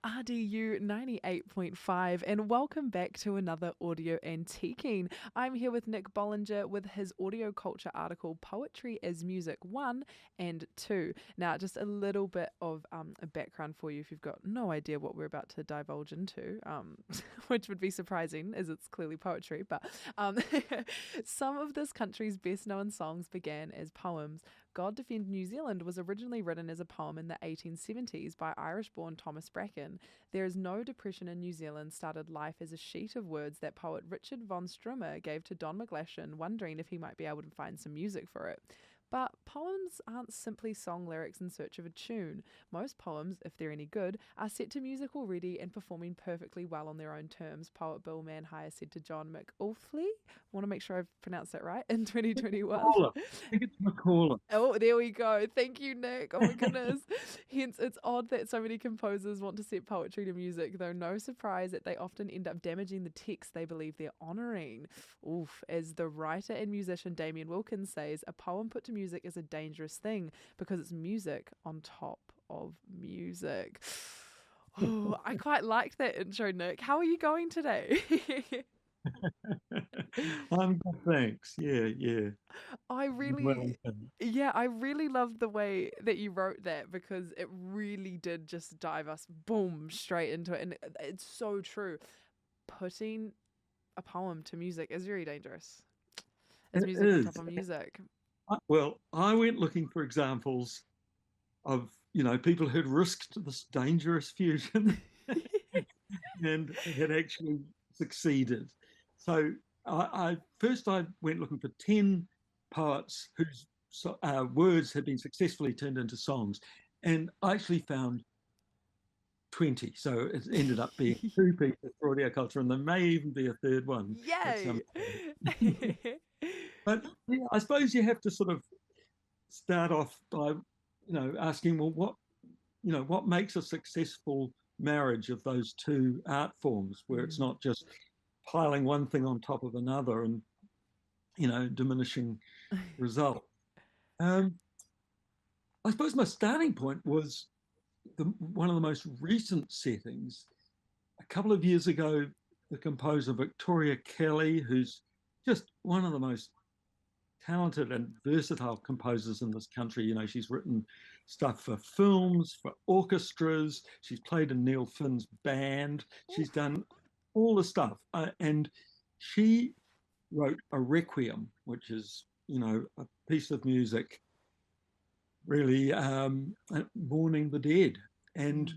RDU 98.5, and welcome back to another Audio Antiquing. I'm here with Nick Bollinger with his AudioCulture article, Poetry as Music 1 and 2. Now, just a little bit of a background for you if you've got no idea what we're about to divulge into, which would be surprising as it's clearly poetry, but some of this country's best known songs began as poems. God Defend New Zealand was originally written as a poem in the 1870s by Irish-born Thomas Bracken. There is no depression in New Zealand started life as a sheet of words that poet Richard von Strummer gave to Don McGlashan, wondering if he might be able to find some music for it. But poems aren't simply song lyrics in search of a tune. Most poems, if they're any good, are set to music already and performing perfectly well on their own terms, poet Bill Manhire said to John McAuliffe. Want to make sure I've pronounced that right, in 2021. I think it's McCall. Oh, there we go. Thank you, Nick. Oh my goodness. Hence, it's odd that so many composers want to set poetry to music, though no surprise that they often end up damaging the text they believe they're honouring. Oof. As the writer and musician Damien Wilkins says, a poem put to music is a dangerous thing because it's music on top of music. Oh, I quite liked that intro, Nick. How are you going today? I'm good, thanks. Yeah. I really, I really loved the way that you wrote that because it really did just dive us boom straight into it. And it's so true. Putting a poem to music is very dangerous. As It music on top is. of music. Well, I went looking for examples of, people who'd risked this dangerous fusion and had actually succeeded. So I went looking for 10 poets whose words had been successfully turned into songs, and I actually found 20. So it ended up being two pieces for AudioCulture, and there may even be a third one at some Yay! point. But yeah, I suppose you have to sort of start off by, asking, well, what makes a successful marriage of those two art forms, where it's not just piling one thing on top of another and, diminishing result. I suppose my starting point was one of the most recent settings. A couple of years ago, the composer Victoria Kelly, who's just one of the most talented and versatile composers in this country. She's written stuff for films, for orchestras. She's played in Neil Finn's band. She's done all the stuff. And she wrote a requiem, which is, a piece of music really mourning the dead. And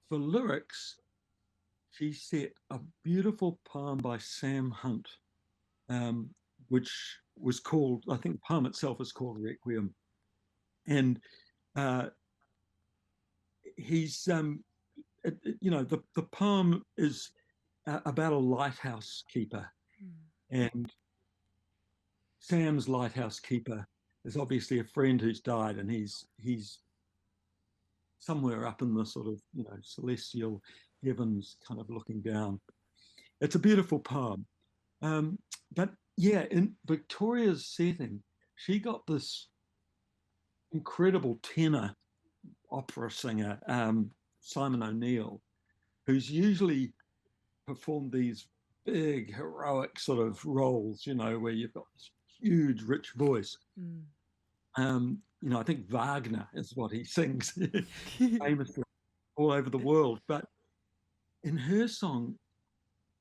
for lyrics, she set a beautiful poem by Sam Hunt, which was called, I think the poem itself is called Requiem. And he's, the poem is about a lighthouse keeper. And Sam's lighthouse keeper is obviously a friend who's died, and he's somewhere up in the sort of, celestial heavens, kind of looking down. It's a beautiful poem. But yeah, in Victoria's setting, she got this incredible tenor opera singer, Simon O'Neill, who's usually performed these big heroic sort of roles, where you've got this huge, rich voice. I think Wagner is what he sings famously all over the world. But in her song,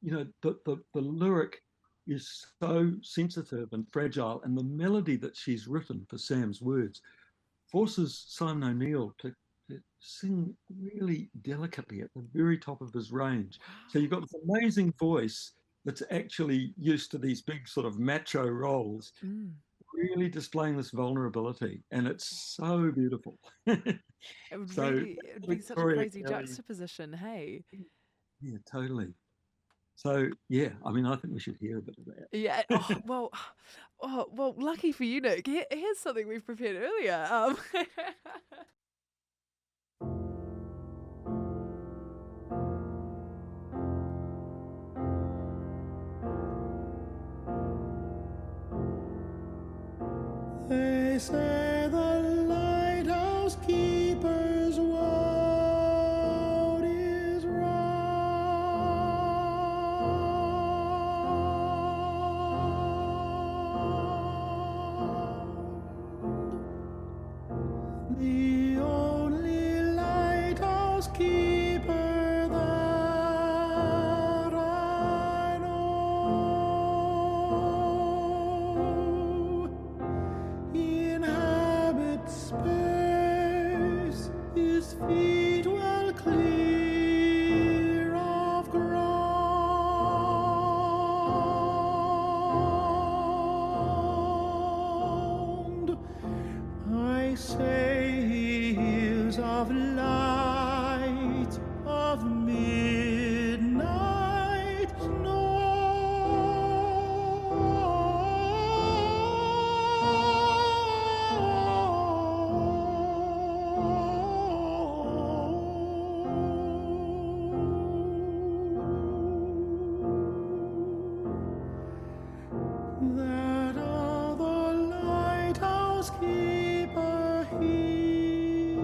the lyric is so sensitive and fragile, and the melody that she's written for Sam's words forces Simon O'Neill to sing really delicately at the very top of his range. So you've got this amazing voice that's actually used to these big sort of macho roles, really displaying this vulnerability, and it's so beautiful. It would be such a crazy juxtaposition, hey? Yeah, totally. So yeah, I think we should hear a bit of that. Yeah. Well. Lucky for you, Nick. Here's something we've prepared earlier. They say the lighthouse keeper's woe the only lighthouse keeper that I know inhabits space, his feet well clear of ground. I say he is of light, of midnight snow. That other lighthouse keeper he,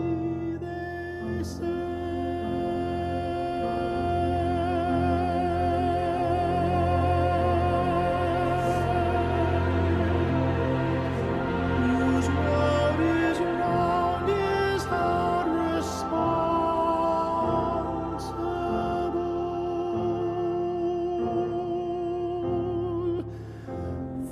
they whose word is round is held responsible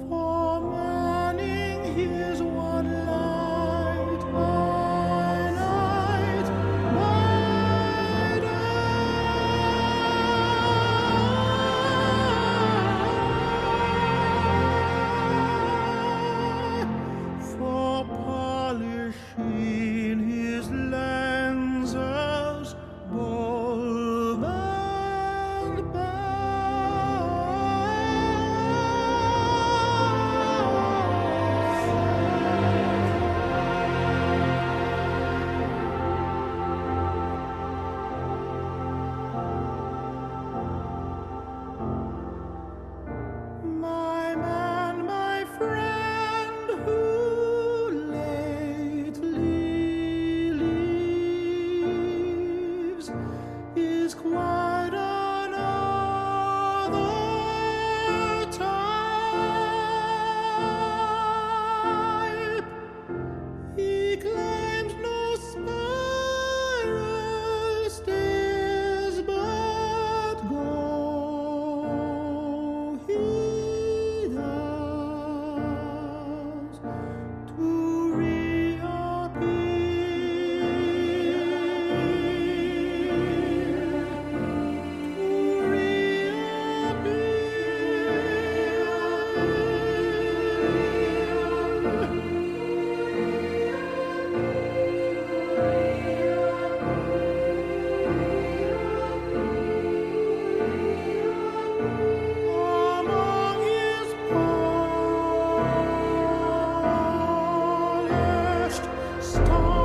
for manning his one light by night, by day, for polishing his lenses, bulb and my man, my friend, who lately leaves, is quite another type. He claims no spiral stairs, but go he does to among his polished stars.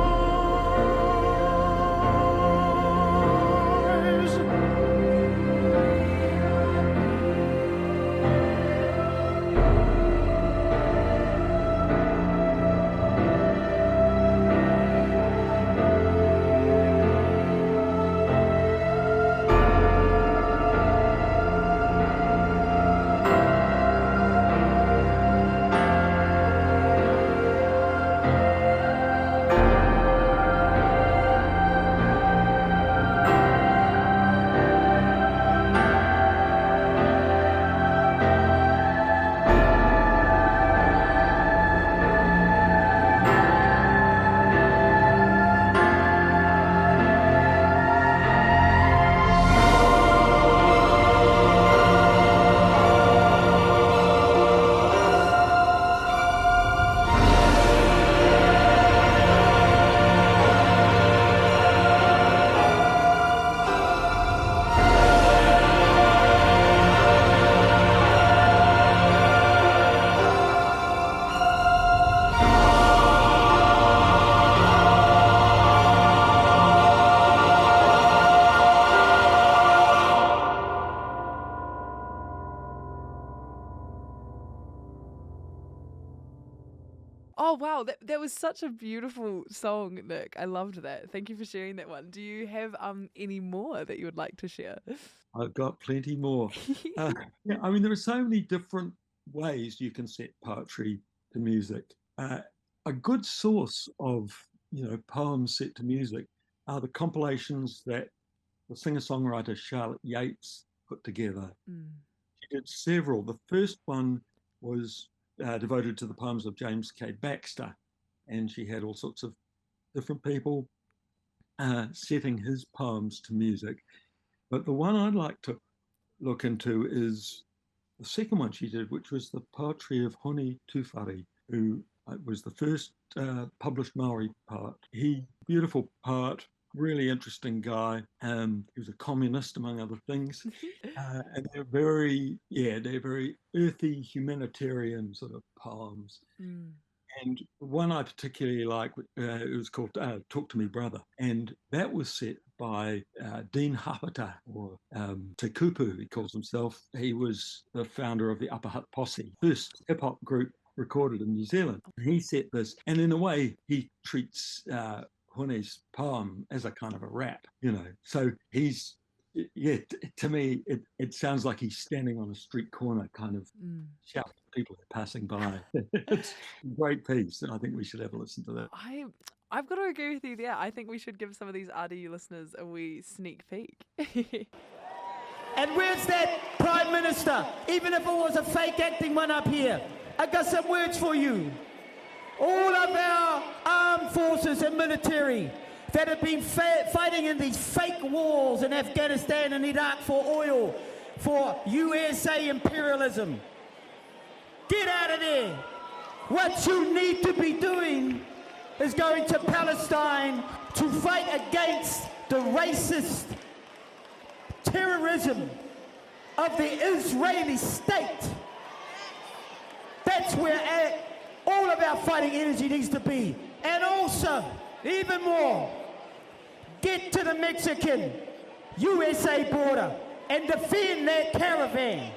Oh wow, that was such a beautiful song, Nick. I loved that. Thank you for sharing that one. Do you have any more that you would like to share? I've got plenty more. Yeah, I mean, there are so many different ways you can set poetry to music. A good source of poems set to music are the compilations that the singer-songwriter Charlotte Yates put together. She did several. The first one was devoted to the poems of James K. Baxter, and she had all sorts of different people setting his poems to music. But the one I'd like to look into is the second one she did, which was the poetry of Hone Tūwhare, who was the first published Maori poet. Beautiful poet, really interesting guy. He was a communist, among other things. And they're very earthy, humanitarian sort of poems. And one I particularly like, it was called Talk to Me Brother. And that was set by Dean Hapata, or Te Kupu, he calls himself. He was the founder of the Upper Hutt Posse, first hip-hop group recorded in New Zealand. He set this, and in a way, he treats Hone's poem as a kind of a rap, So he's, to me, it sounds like he's standing on a street corner, kind of shouting at people passing by. It's a great piece, and I think we should have a listen to that. I've got to agree with you there. I think we should give some of these RDU listeners a wee sneak peek. And where's that Prime Minister? Even if it was a fake acting one up here, I got some words for you. All of our armed forces and military that have been fighting in these fake wars in Afghanistan and Iraq for oil, for USA imperialism. Get out of there. What you need to be doing is going to Palestine to fight against the racist terrorism of the Israeli state. That's where all of our fighting energy needs to be. And also, even more, get to the Mexican-USA border and defend that caravan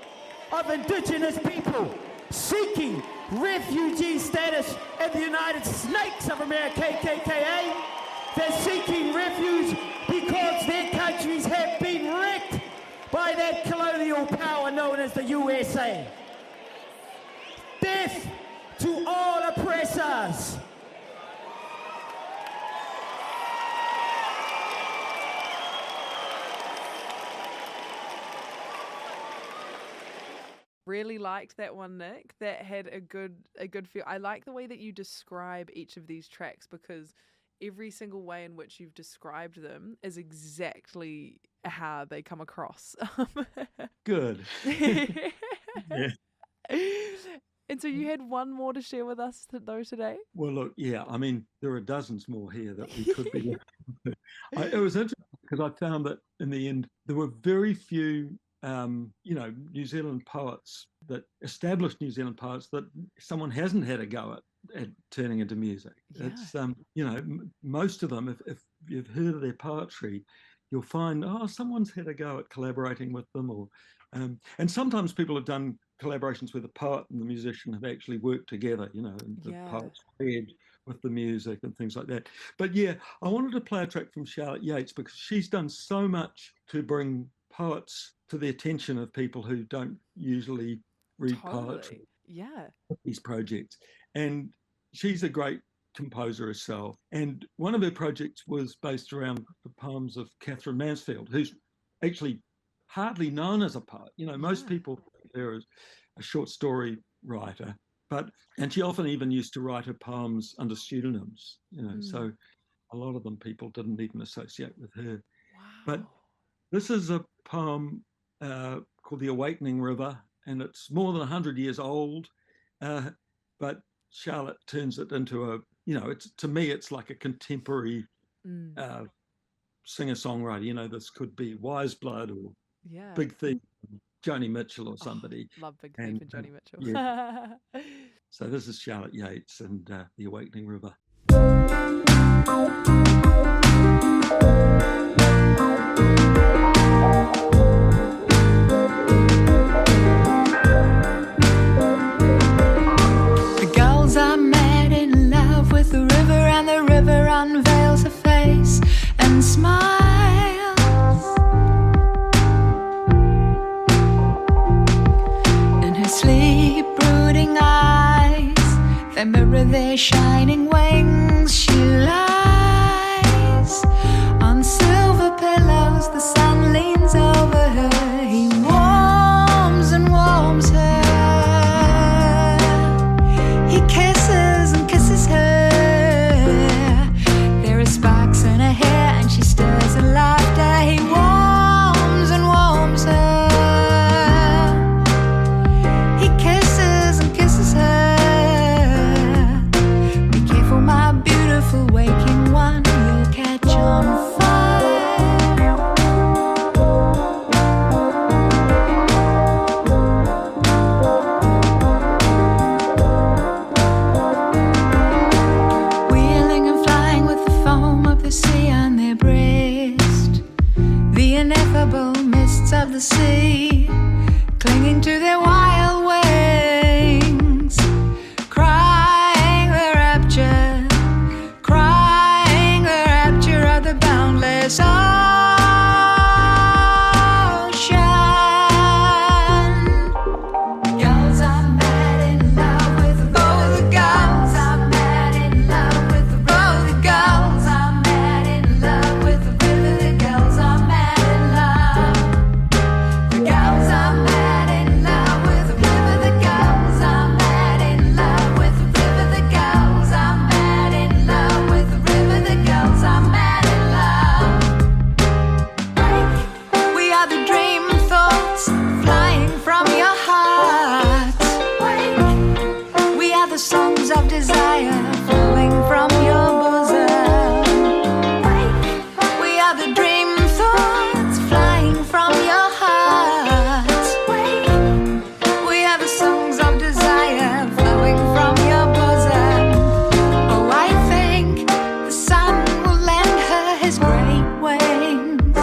of indigenous people seeking refugee status in the United Snakes of America, KKKA. They're seeking refuge because their countries have been wrecked by that colonial power known as the USA. Death to all oppressors. Really liked that one, Nick. That had a good feel. I like the way that you describe each of these tracks, because every single way in which you've described them is exactly how they come across. Good. Yeah. And so you had one more to share with us though today? Well, look, yeah, I mean, there are dozens more here that we could be. It was interesting because I found that in the end, there were very few New Zealand poets, that established New Zealand poets, that someone hasn't had a go at turning into music. Yeah. It's most of them, if you've heard of their poetry, you'll find someone's had a go at collaborating with them, or and sometimes people have done collaborations where the poet and the musician have actually worked together, and the poet's paired with the music and things like that. But yeah, I wanted to play a track from Charlotte Yates because she's done so much to bring poets to the attention of people who don't usually read poetry. Yeah, these projects, and she's a great composer herself. And one of her projects was based around the poems of Catherine Mansfield, who's actually hardly known as a poet. Most people think of her as a short story writer, and she often even used to write her poems under pseudonyms. So a lot of them people didn't even associate with her. Wow. But this is a poem called The Awakening River, and it's more than 100 years old, but Charlotte turns it into to me, it's like a contemporary singer-songwriter. This could be Wise Blood or Big Thief, Joni Mitchell or somebody. Love Big Thief and Joni Mitchell. Yeah. So this is Charlotte Yates and The Awakening River. The girls are mad in love with the river, and the river unveils her face and smiles. In her sleep brooding eyes, they mirror their shining wings. She lies. the sea, clinging to their wild wings, crying the rapture of the boundless songs of desire flowing from your bosom. We are the dream thoughts flying from your heart. We are the songs of desire flowing from your bosom. Oh, I think the sun will lend her his great wings,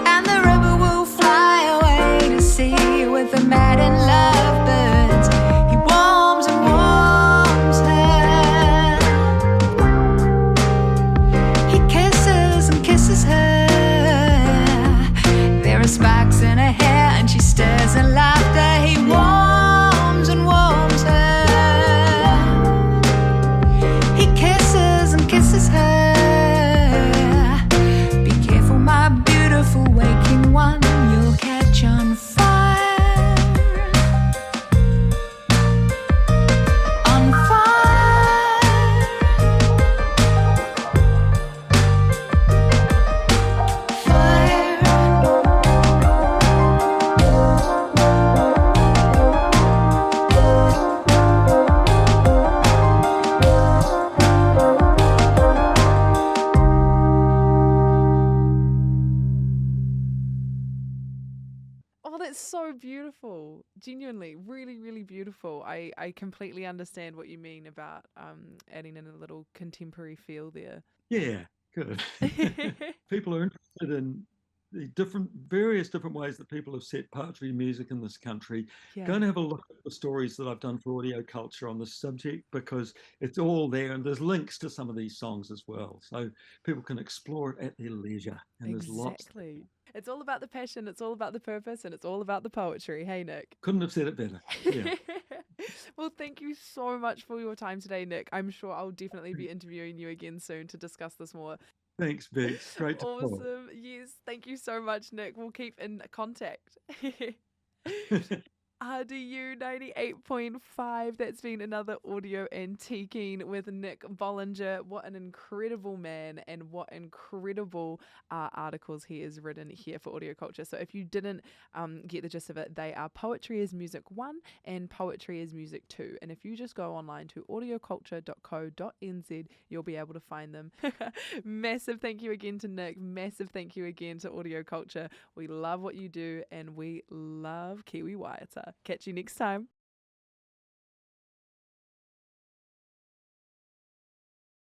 and the river will fly away to sea with the mad and love birds. He warms and warms her. He kisses and kisses her. There are sparks in her hair and she stirs in laughter. He warms and warms her. He kisses and kisses her. Be careful, my beautiful waking one, you'll catch on fire. On fire. Fire. Oh, that's so beautiful. Genuinely, really, really beautiful. I completely understand what you mean about adding in a little contemporary feel there. Yeah, good. People are interested in the various different ways that people have set poetry music in this country. Go and have a look at the stories that I've done for AudioCulture on this subject, because it's all there, and there's links to some of these songs as well, so people can explore it at their leisure. And there's lots. Exactly. It's all about the passion, it's all about the purpose, and it's all about the poetry. Hey, Nick. Couldn't have said it better. Yeah. Well, thank you so much for your time today, Nick. I'm sure I'll definitely be interviewing you again soon to discuss this more. Thanks, Bex. Great to talk. Awesome. Yes, thank you so much, Nick. We'll keep in contact. RDU 98.5. That's been another audio antiquing with Nick Bollinger. What an incredible man, and what incredible articles he has written here for AudioCulture. So if you didn't get the gist of it, they are Poetry is Music 1 and Poetry is Music 2. And if you just go online to audioculture.co.nz, you'll be able to find them. Massive thank you again to Nick. Massive thank you again to AudioCulture. We love what you do, and we love Kiwi Waiata. Catch you next time.